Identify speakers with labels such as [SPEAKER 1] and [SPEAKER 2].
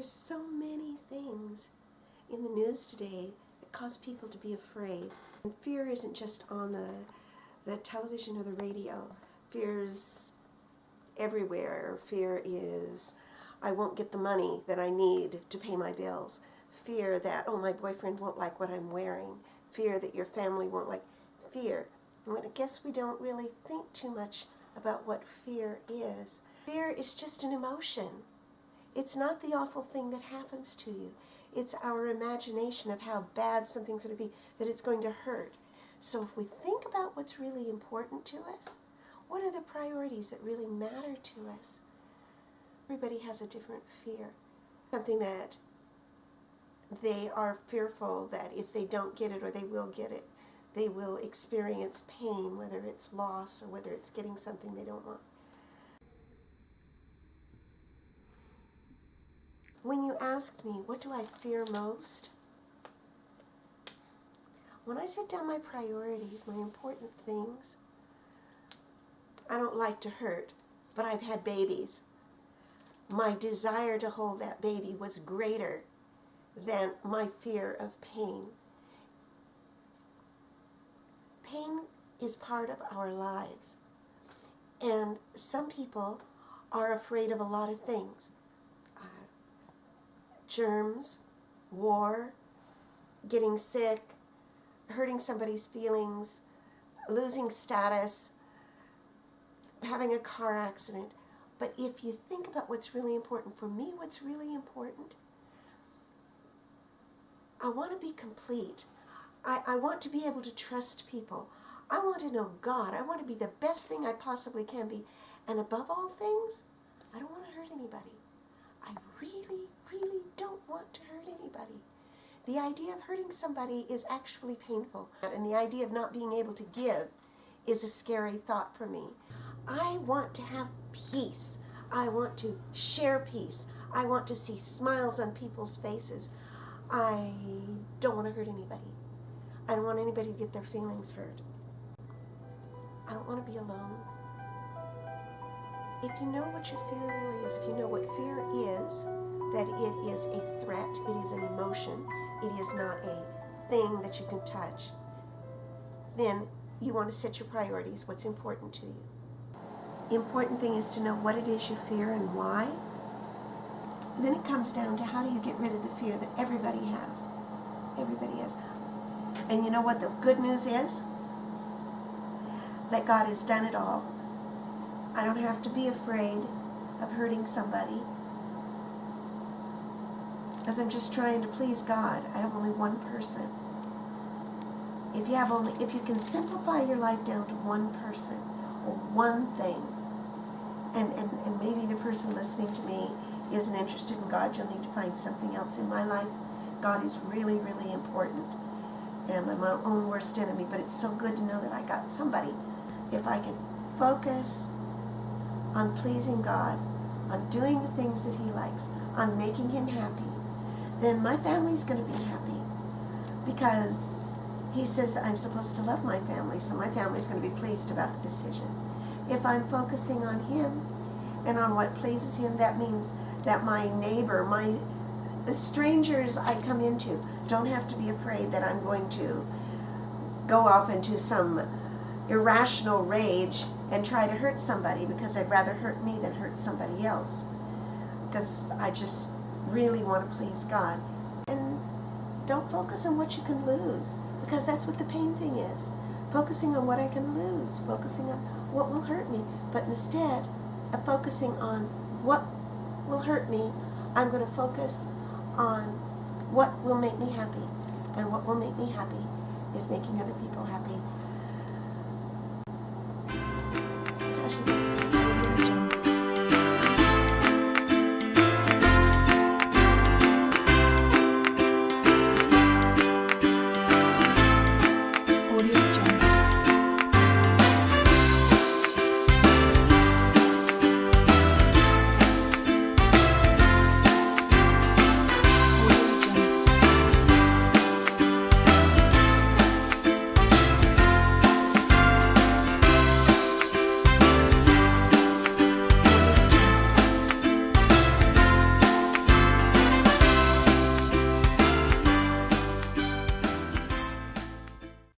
[SPEAKER 1] There's so many things in the news today that cause people to be afraid. And fear isn't just on the television or the radio. Fear's everywhere. Fear is, I won't get the money that I need to pay my bills. Fear that, oh, my boyfriend won't like what I'm wearing. Fear that your family won't like. Fear. And I guess we don't really think too much about what fear is. Fear is just an emotion. It's not the awful thing that happens to you. It's our imagination of how bad something's going to be, that it's going to hurt. So if we think about what's really important to us, what are the priorities that really matter to us? Everybody has a different fear. Something that they are fearful that if they don't get it or they will get it, they will experience pain, whether it's loss or whether it's getting something they don't want. When you asked me, what do I fear most? When I set down my priorities, my important things, I don't like to hurt, but I've had babies. My desire to hold that baby was greater than my fear of pain. Pain is part of our lives. And some people are afraid of a lot of things. Germs, war, getting sick, hurting somebody's feelings, losing status, having a car accident. But if you think about what's really important, for me, what's really important, I want to be complete. I want to be able to trust people. I want to know God. I want to be the best thing I possibly can be. And above all things, I don't want to hurt anybody. I really, really don't want to hurt anybody. The idea of hurting somebody is actually painful. And the idea of not being able to give is a scary thought for me. I want to have peace. I want to share peace. I want to see smiles on people's faces. I don't want to hurt anybody. I don't want anybody to get their feelings hurt. I don't want to be alone. If you know what your fear really is, if you know what fear is, that it is a threat, it is an emotion, it is not a thing that you can touch, then you want to set your priorities, what's important to you. The important thing is to know what it is you fear and why. Then it comes down to how do you get rid of the fear that everybody has. Everybody has. And you know what the good news is? That God has done it all. I don't have to be afraid of hurting somebody, because I'm just trying to please God. I have only one person. If you can simplify your life down to one person or one thing, and maybe the person listening to me isn't interested in God, you'll need to find something else in my life. God is really, really important, and I'm my own worst enemy, but it's so good to know that I got somebody. If I can focus on pleasing God, on doing the things that He likes, on making Him happy, then my family's going to be happy, because He says that I'm supposed to love my family, so my family's going to be pleased about the decision. If I'm focusing on Him and on what pleases Him, that means that my neighbor, the strangers I come into, don't have to be afraid that I'm going to go off into some irrational rage and try to hurt somebody, because I'd rather hurt me than hurt somebody else, because I just really want to please God. And don't focus on what you can lose, because that's what the pain thing is. Focusing on what I can lose, focusing on what will hurt me, but instead of focusing on what will hurt me, I'm going to focus on what will make me happy, and what will make me happy is making other people happy. Tasha, that's